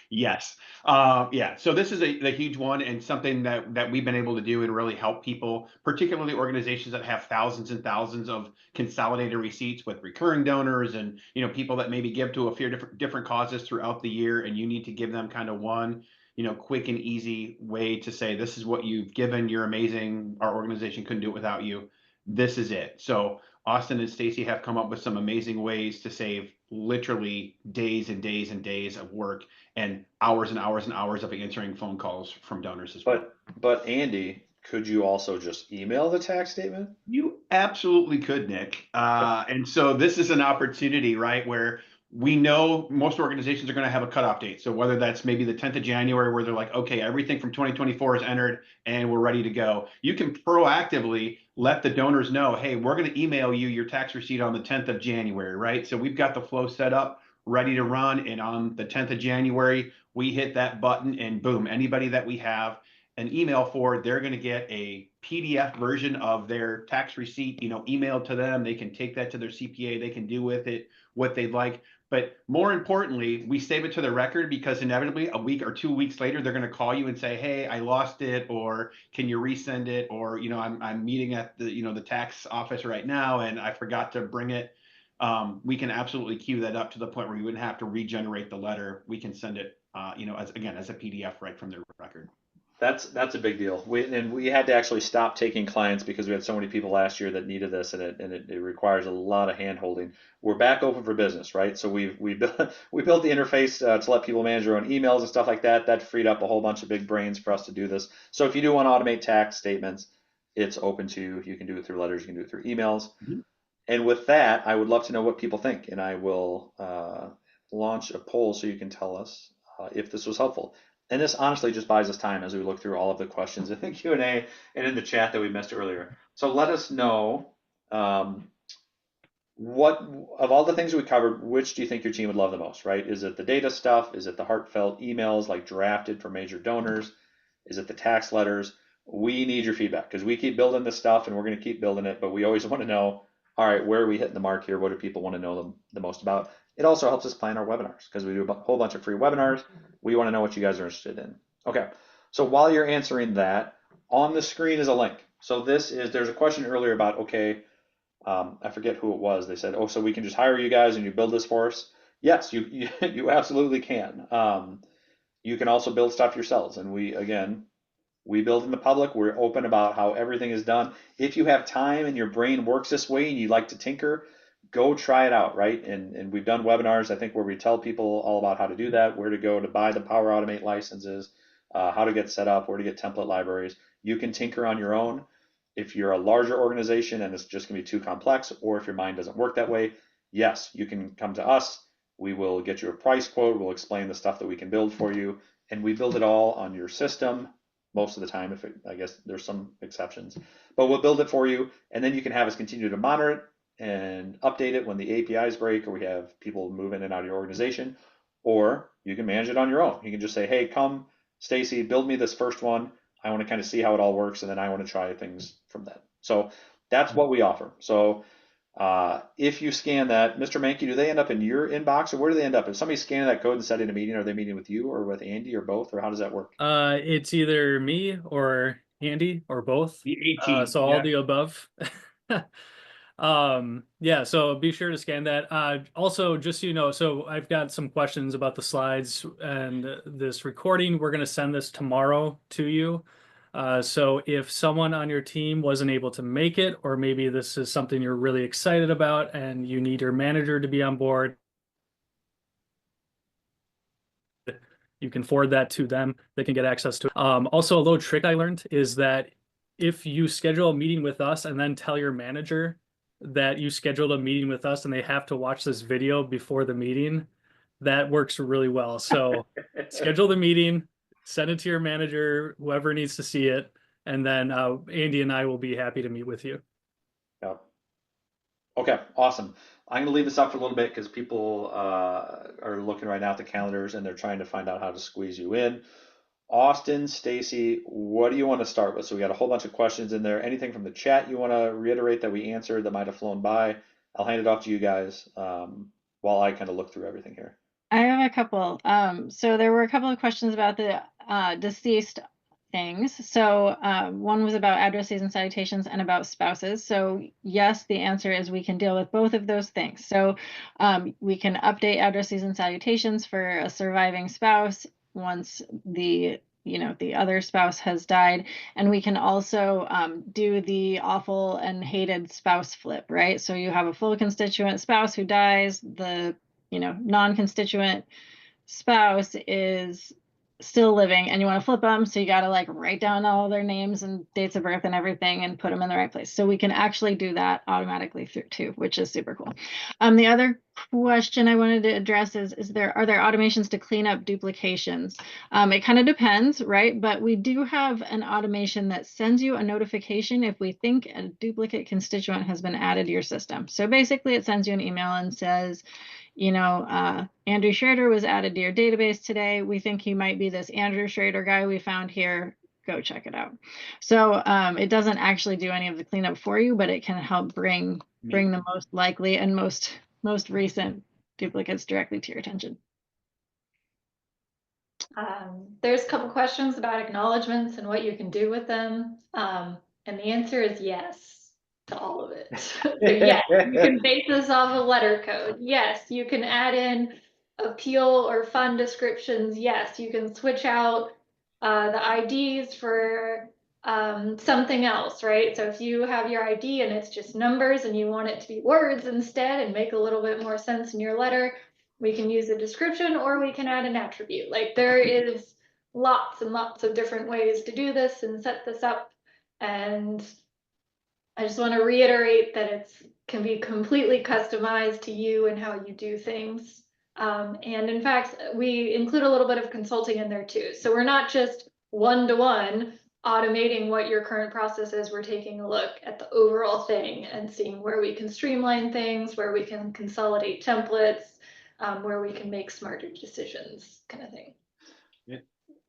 yes. Yeah. So this is a huge one, and something that we've been able to do and really help people, particularly organizations that have thousands and thousands of consolidated receipts with recurring donors, and people that maybe give to a few different causes throughout the year, and you need to give them kind of one quick and easy way to say, this is what you've given, you're amazing, our organization couldn't do it without you, this is it. So Austen and Stacy have come up with some amazing ways to save literally days and days and days of work and hours and hours and hours of answering phone calls from donors as well. But Andy, could you also just email the tax statement? You absolutely could, Nick. And so this is an opportunity, right, where we know most organizations are going to have a cutoff date. So whether that's maybe the 10th of January, where they're like, okay, everything from 2024 is entered and we're ready to go. You can proactively let the donors know, hey, we're going to email you your tax receipt on the 10th of January, right? So we've got the flow set up, ready to run. And on the 10th of January, we hit that button and boom, anybody that we have an email for, they're going to get a PDF version of their tax receipt, emailed to them. They can take that to their CPA. They can do with it what they'd like. But more importantly, we save it to the record, because inevitably a week or 2 weeks later, they're going to call you and say, hey, I lost it, or can you resend it? Or, I'm meeting at the tax office right now and I forgot to bring it. We can absolutely queue that up to the point where you wouldn't have to regenerate the letter. We can send it, as a PDF right from their record. That's a big deal. We had to actually stop taking clients because we had so many people last year that needed this, and it requires a lot of hand holding. We're back open for business, right? So we built the interface to let people manage their own emails and stuff like that. That freed up a whole bunch of big brains for us to do this. So if you do want to automate tax statements, it's open to you. You can do it through letters, you can do it through emails. Mm-hmm. And with that, I would love to know what people think, and I will launch a poll so you can tell us if this was helpful. And this honestly just buys us time as we look through all of the questions in the Q&A and in the chat that we missed earlier. So let us know what of all the things we covered, which do you think your team would love the most, right? Is it the data stuff? Is it the heartfelt emails like drafted for major donors? Is it the tax letters? We need your feedback because we keep building this stuff and we're going to keep building it, but we always want to know, all right, where are we hitting the mark here? What do people want to know the most about? It also helps us plan our webinars because we do a whole bunch of free webinars. We want to know what you guys are interested in. Okay, so while you're answering that, on the screen is a link. So there's a question earlier about, okay, I forget who it was. They said, oh, so we can just hire you guys and you build this for us? Yes, you absolutely can. You can also build stuff yourselves. And we build in the public. We're open about how everything is done. If you have time and your brain works this way and you like to tinker, go try it out, right? And we've done webinars, I think, where we tell people all about how to do that, where to go to buy the Power Automate licenses, how to get set up, where to get template libraries. You can tinker on your own. If you're a larger organization and it's just going to be too complex, or if your mind doesn't work that way, yes, you can come to us. We will get you a price quote. We'll explain the stuff that we can build for you. And we build it all on your system most of the time. I guess there's some exceptions. But we'll build it for you. And then you can have us continue to monitor it and update it when the APIs break or we have people move in and out of your organization, or you can manage it on your own. You can just say, hey, come, Stacy, build me this first one. I want to kind of see how it all works, and then I want to try things from that. So that's what we offer. So if you scan that, Mr. Menke, do they end up in your inbox, or where do they end up? If somebody's scanning that code and setting a meeting, are they meeting with you or with Andy or both, or how does that work? It's either me or Andy or both. The 18. So all the above. Yeah, so be sure to scan that. Also, just so you know, so I've got some questions about the slides and this recording. We're going to send this tomorrow to you. So if someone on your team wasn't able to make it, or maybe this is something you're really excited about and you need your manager to be on board, you can forward that to them. They can get access to it. Also, a little trick I learned is that if you schedule a meeting with us and then tell your manager that you scheduled a meeting with us and they have to watch this video before the meeting, that works really well. So schedule the meeting, send it to your manager, whoever needs to see it, and then Andy and I will be happy to meet with you. Yeah. Okay, awesome. I'm going to leave this up for a little bit because people are looking right now at the calendars and they're trying to find out how to squeeze you in. Austen, Stacy, what do you want to start with? So we got a whole bunch of questions in there. Anything from the chat you want to reiterate that we answered that might have flown by? I'll hand it off to you guys while I kind of look through everything here. I have a couple. So there were a couple of questions about the deceased things. So one was about addresses and salutations and about spouses. So yes, the answer is we can deal with both of those things. So we can update addresses and salutations for a surviving spouse once the other spouse has died, and we can also do the awful and hated spouse flip, right? So you have a full constituent spouse who dies, the non-constituent spouse is still living, and you want to flip them, so you got to like write down all their names and dates of birth and everything and put them in the right place. So we can actually do that automatically through too, which is super cool. The other question I wanted to address are there automations to clean up duplications? It kind of depends, right? But we do have an automation that sends you a notification if we think a duplicate constituent has been added to your system. So basically it sends you an email and says, Andrew Schroeder was added to your database today. We think he might be this Andrew Schroeder guy we found here. Go check it out. So it doesn't actually do any of the cleanup for you, but it can help bring the most likely and most recent duplicates directly to your attention. There's a couple questions about acknowledgements and what you can do with them. And the answer is yes to all of it. So yes, you can base this off a letter code. Yes, you can add in appeal or fund descriptions. Yes, you can switch out the IDs for something else, right? So if you have your ID and it's just numbers and you want it to be words instead and make a little bit more sense in your letter, we can use a description or we can add an attribute. Like there is lots and lots of different ways to do this and set this up. And I just want to reiterate that it can be completely customized to you and how you do things. And in fact, we include a little bit of consulting in there too. So we're not just one-to-one automating what your current process is. We're taking a look at the overall thing and seeing where we can streamline things, where we can consolidate templates, where we can make smarter decisions, kind of thing.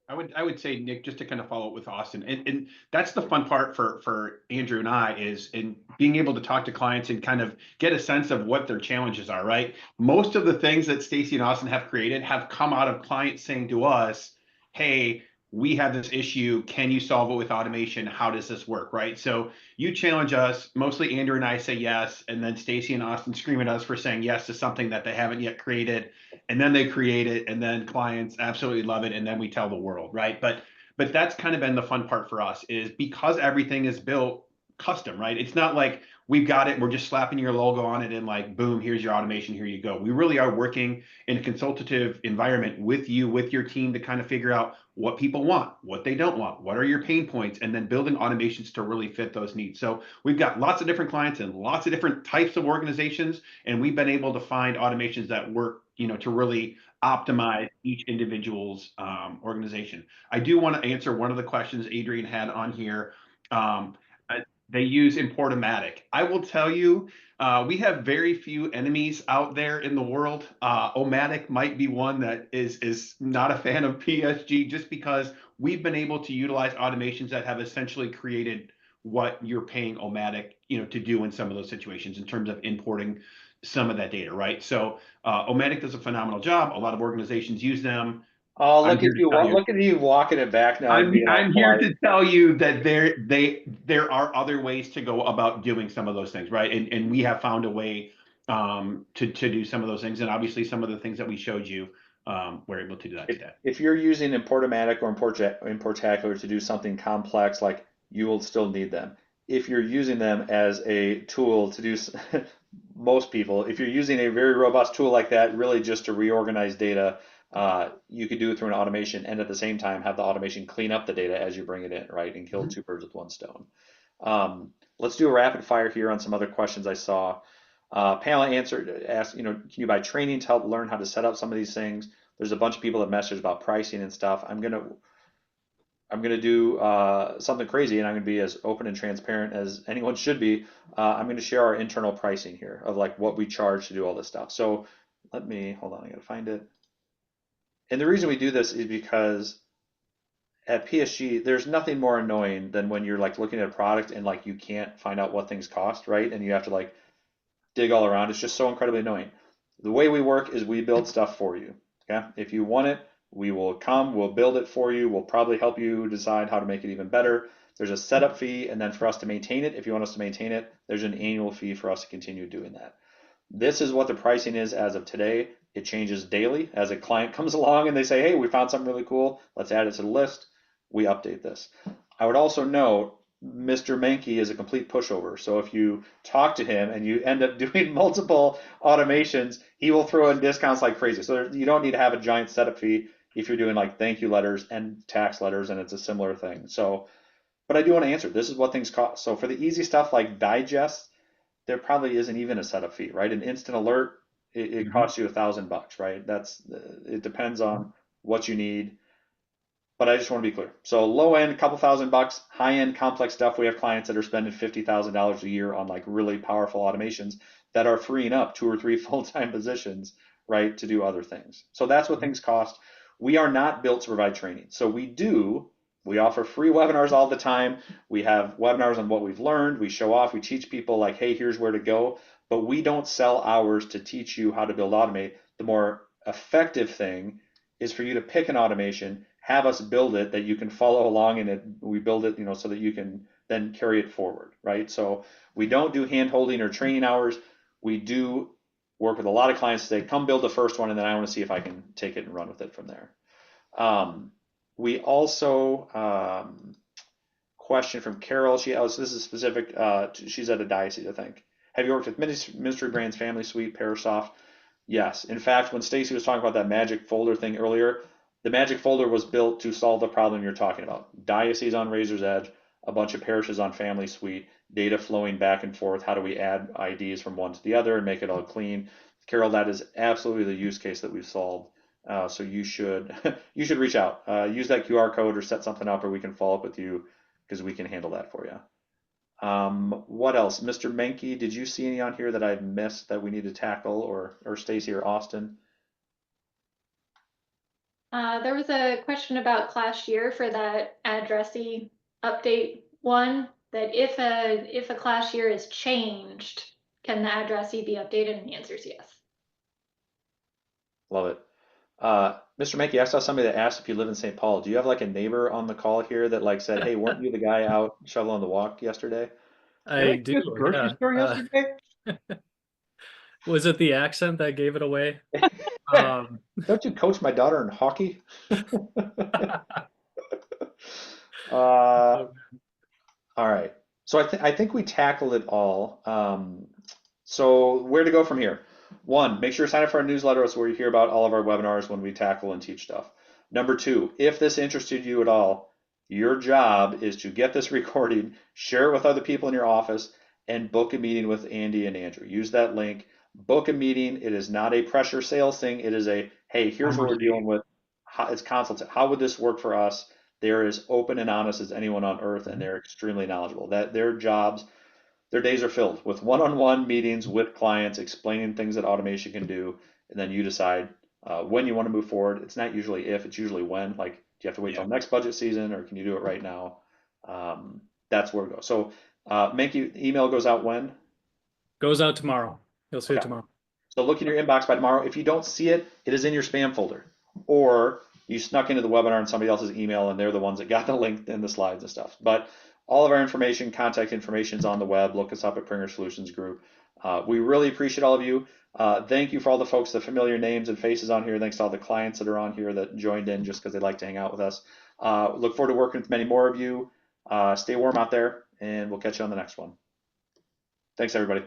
I would say, Nick, just to kind of follow up with Austen, and that's the fun part for Andrew and I is in being able to talk to clients and kind of get a sense of what their challenges are, right? Most of the things that Stacy and Austen have created have come out of clients saying to us, hey, we have this issue. Can you solve it with automation? How does this work, right? So you challenge us. Mostly Andrew and I say yes, and then Stacy and Austen scream at us for saying yes to something that they haven't yet created, and then they create it, and then clients absolutely love it, and then we tell the world, right? But that's kind of been the fun part for us is because everything is built custom, right? It's not like we've got it, we're just slapping your logo on it and like, boom, here's your automation, here you go. We really are working in a consultative environment with you, with your team to kind of figure out what people want, what they don't want, what are your pain points, and then building automations to really fit those needs. So we've got lots of different clients and lots of different types of organizations, and we've been able to find automations that work, to really optimize each individual's organization. I do want to answer one of the questions Adrian had on here. They use Importomatic. I will tell you, we have very few enemies out there in the world. Omatic might be one that is not a fan of PSG just because we've been able to utilize automations that have essentially created what you're paying Omatic, to do in some of those situations in terms of importing some of that data, right? So Omatic does a phenomenal job. A lot of organizations use them. Oh, look at you! Look at you walking it back now. I'm here to tell you that there are other ways to go about doing some of those things, right? And we have found a way to do some of those things, and obviously some of the things that we showed you, we're able to do that today. If you're using Importomatic or Importacular to do something complex, like you will still need them. If you're using them as a tool to do, most people, if you're using a very robust tool like that, really just to reorganize data. You could do it through an automation and at the same time have the automation clean up the data as you bring it in, right? And kill two birds with one stone. Let's do a rapid fire here on some other questions I saw. Pamela asked, can you buy training to help learn how to set up some of these things? There's a bunch of people that message about pricing and stuff. I'm gonna do something crazy, and I'm gonna be as open and transparent as anyone should be. I'm gonna share our internal pricing here of like what we charge to do all this stuff. So hold on, I gotta find it. And the reason we do this is because at PSG, there's nothing more annoying than when you're like looking at a product and like you can't find out what things cost, right? And you have to like dig all around. It's just so incredibly annoying. The way we work is we build stuff for you. Okay. If you want it, we will come, we'll build it for you. We'll probably help you decide how to make it even better. There's a setup fee, and then for us to maintain it, if you want us to maintain it, there's an annual fee for us to continue doing that. This is what the pricing is as of today. It changes daily as a client comes along and they say, hey, we found something really cool. Let's add it to the list. We update this. I would also note Mr. Menke is a complete pushover. So if you talk to him and you end up doing multiple automations, he will throw in discounts like crazy. So you don't need to have a giant setup fee if you're doing like thank you letters and tax letters, and it's a similar thing. So, but I do want to answer, this is what things cost. So for the easy stuff like digests, there probably isn't even a setup fee, right? An instant alert, it costs you $1,000, right? It depends on what you need. But I just want to be clear. So low end, a couple $1,000, high end, complex stuff. We have clients that are spending $50,000 a year on like really powerful automations that are freeing up 2 or 3 full-time positions, right, to do other things. So that's what things cost. We are not built to provide training. So we offer free webinars all the time. We have webinars on what we've learned. We show off, we teach people like, hey, here's where to go. But we don't sell hours to teach you how to build Automate. The more effective thing is for you to pick an automation, have us build it that you can follow along in it. We build it, so that you can then carry it forward, right? So we don't do hand holding or training hours. We do work with a lot of clients to say, come build the first one, and then I want to see if I can take it and run with it from there. We also, question from Carol, this is specific, she's at a diocese, I think. Have you worked with Ministry Brands, Family Suite, Parasoft? Yes. In fact, when Stacy was talking about that magic folder thing earlier, the magic folder was built to solve the problem you're talking about. Diocese on Razor's Edge, a bunch of parishes on Family Suite, data flowing back and forth. How do we add IDs from one to the other and make it all clean? Carol, that is absolutely the use case that we've solved. So you should you should reach out, use that QR code or set something up, or we can follow up with you because we can handle that for you. What else? Mr. Menke, did you see any on here that I've missed that we need to tackle, or Stacy or Austen? There was a question about class year for that addressee update one, that if a class year is changed, can the addressee be updated? And the answer is yes. Love it. Mr. Menke, I saw somebody that asked if you live in St. Paul. Do you have like a neighbor on the call here that like said, hey, weren't you the guy out shoveling the walk yesterday? I do. Grocery Yeah. store yesterday? Was it the accent that gave it away? Don't you coach my daughter in hockey? All right. So I think we tackled it all. So where to go from here? One, make sure to sign up for our newsletter. It's where you hear about all of our webinars when we tackle and teach stuff. Number two, if this interested you at all, your job is to get this recording, share it with other people in your office, and book a meeting with Andy and Andrew. Use that link. Book a meeting. It is not a pressure sales thing. It is a, hey, here's what we're dealing with. It's consultative. How would this work for us? They're as open and honest as anyone on earth, and they're extremely knowledgeable. That their jobs, their days are filled with one-on-one meetings with clients, explaining things that automation can do, and then you decide when you want to move forward. It's not usually if, it's usually when. Like, do you have to wait till next budget season, or can you do it right now? That's where we go. So, email goes out when? Goes out tomorrow. You'll see it tomorrow. So look in your inbox by tomorrow. If you don't see it, it is in your spam folder, or you snuck into the webinar in somebody else's email, and they're the ones that got the link and the slides and stuff. But all of our information, contact information is on the web. Look us up at Prenger Solutions Group. We really appreciate all of you. Thank you for all the folks, the familiar names and faces on here. Thanks to all the clients that are on here that joined in just because they like to hang out with us. Look forward to working with many more of you. Stay warm out there, and we'll catch you on the next one. Thanks, everybody.